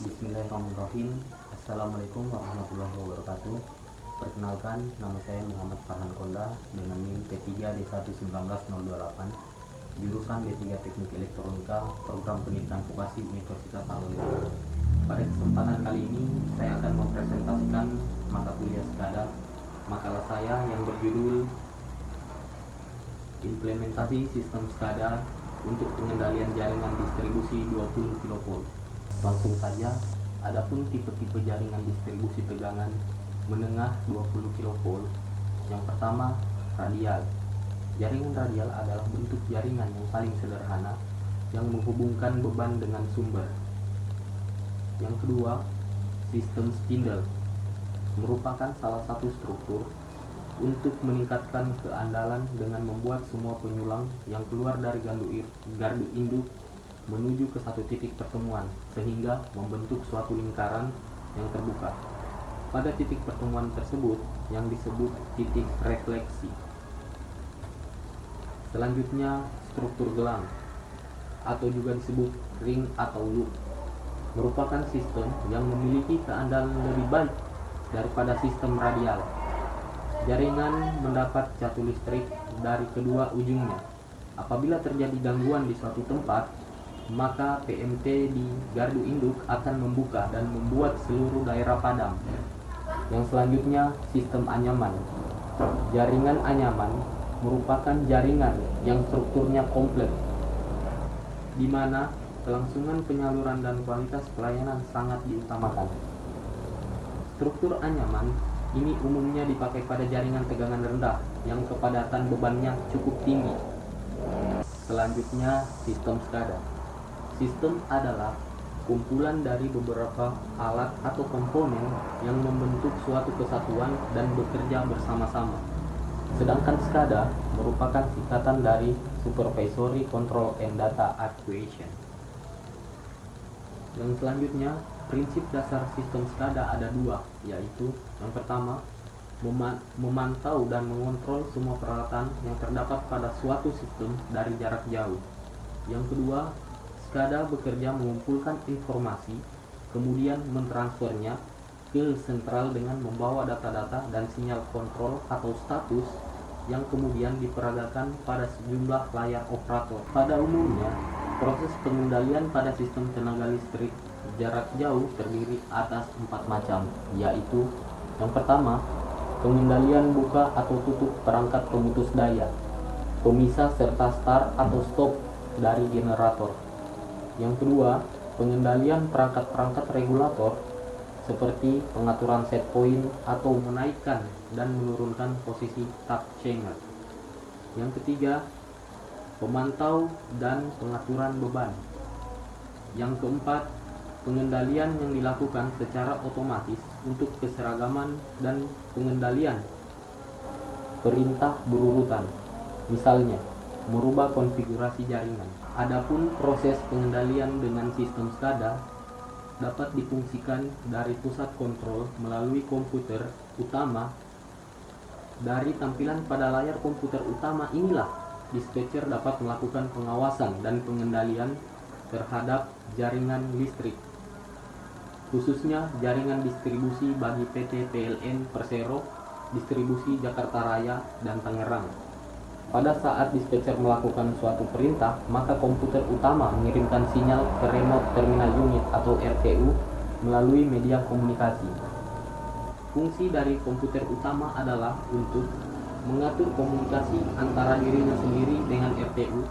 Bismillahirrahmanirrahim. Assalamualaikum warahmatullahi wabarakatuh. Perkenalkan, nama saya Muhammad Farhan Konda dengan NIM P3D11908, jurusan D3 Teknik Elektronika, program pendidikan vokasi Universitas Al-Azhar. Pada kesempatan kali ini, saya akan mempresentasikan mata kuliah SCADA. Makalah saya yang berjudul Implementasi Sistem SCADA untuk pengendalian jaringan distribusi 20 kV. Langsung saja, adapun tipe-tipe jaringan distribusi tegangan menengah 20 kV. Yang pertama, radial. Jaringan radial adalah bentuk jaringan yang paling sederhana yang menghubungkan beban dengan sumber. Yang kedua, sistem spindle merupakan salah satu struktur untuk meningkatkan keandalan dengan membuat semua penyulang yang keluar dari gardu induk menuju ke satu titik pertemuan sehingga membentuk suatu lingkaran yang terbuka. Pada titik pertemuan tersebut yang disebut titik refleksi. Selanjutnya, struktur gelang atau juga disebut ring atau loop merupakan sistem yang memiliki keandalan lebih baik daripada sistem radial. Jaringan mendapat catu listrik dari kedua ujungnya. Apabila terjadi gangguan di suatu tempat, maka PMT di gardu induk akan membuka dan membuat seluruh daerah padam. Yang selanjutnya, sistem anyaman. Jaringan anyaman merupakan jaringan yang strukturnya kompleks, di mana kelangsungan penyaluran dan kualitas pelayanan sangat diutamakan. Struktur anyaman ini umumnya dipakai pada jaringan tegangan rendah yang kepadatan bebannya cukup tinggi. Selanjutnya, sistem SCADA. Sistem adalah kumpulan dari beberapa alat atau komponen yang membentuk suatu kesatuan dan bekerja bersama-sama. Sedangkan SCADA merupakan singkatan dari Supervisory Control and Data Actuation. Yang selanjutnya, prinsip dasar sistem SCADA ada dua, yaitu yang pertama, memantau dan mengontrol semua peralatan yang terdapat pada suatu sistem dari jarak jauh. Yang kedua, SCADA bekerja mengumpulkan informasi, kemudian mentransfernya ke sentral dengan membawa data-data dan sinyal kontrol atau status yang kemudian diperagakan pada sejumlah layar operator. Pada umumnya, proses pengendalian pada sistem tenaga listrik jarak jauh terdiri atas 4 macam, yaitu yang pertama, pengendalian buka atau tutup perangkat pemutus daya, pemisah serta start atau stop dari generator. Yang kedua, pengendalian perangkat-perangkat regulator seperti pengaturan set point atau menaikkan dan menurunkan posisi tap changer. Yang ketiga, pemantau dan pengaturan beban. Yang keempat, pengendalian yang dilakukan secara otomatis untuk keseragaman dan pengendalian perintah berurutan. Misalnya, merubah konfigurasi jaringan. Adapun proses pengendalian dengan sistem SCADA dapat difungsikan dari pusat kontrol melalui komputer utama. Dari tampilan pada layar komputer utama inilah dispatcher dapat melakukan pengawasan dan pengendalian terhadap jaringan listrik, khususnya jaringan distribusi bagi PT PLN Persero, distribusi Jakarta Raya, dan Tangerang. Pada saat dispatcher melakukan suatu perintah, maka komputer utama mengirimkan sinyal ke remote terminal unit atau RTU melalui media komunikasi. Fungsi dari komputer utama adalah untuk mengatur komunikasi antara dirinya sendiri dengan RTU.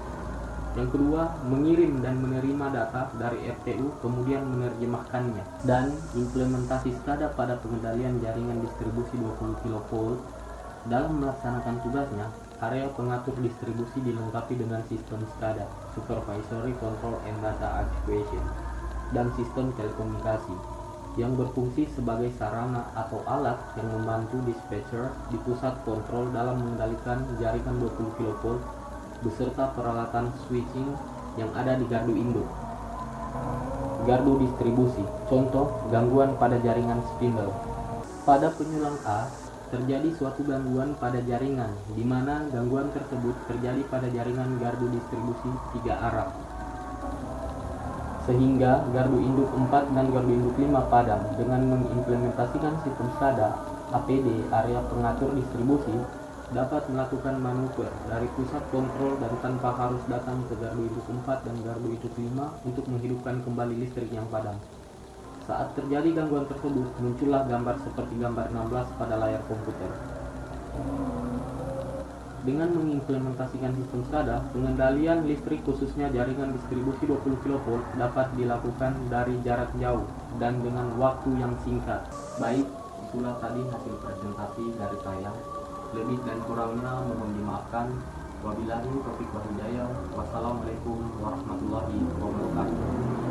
Yang kedua, mengirim dan menerima data dari RTU kemudian menerjemahkannya. Dan implementasi SCADA pada pengendalian jaringan distribusi 20 kV. Dalam melaksanakan tugasnya, area pengatur distribusi dilengkapi dengan sistem SCADA, Supervisory Control and Data Actuation, dan sistem telekomunikasi yang berfungsi sebagai sarana atau alat yang membantu dispatcher di pusat kontrol dalam mengendalikan jaringan 20 kV beserta peralatan switching yang ada di gardu induk. Gardu distribusi, contoh gangguan pada jaringan spindle. Pada penyulang A, terjadi suatu gangguan pada jaringan, di mana gangguan tersebut terjadi pada jaringan gardu distribusi 3 arah. sehingga gardu induk 4 dan gardu induk 5 padam. Dengan mengimplementasikan sistem SCADA, APD area pengatur distribusi dapat melakukan manuver dari pusat kontrol dan tanpa harus datang ke gardu induk 4 dan gardu induk 5 untuk menghidupkan kembali listrik yang padam. Saat terjadi gangguan tersebut, muncullah gambar seperti gambar 16 pada layar komputer. Dengan mengimplementasikan sistem SCADA, pengendalian listrik khususnya jaringan distribusi 20 kV dapat dilakukan dari jarak jauh dan dengan waktu yang singkat. Baik, itulah tadi hasil presentasi dari saya. Lebih dan kurangnya mohon dimaafkan. Wabillahi taufiq wal hidayah. Wassalamualaikum warahmatullahi wabarakatuh.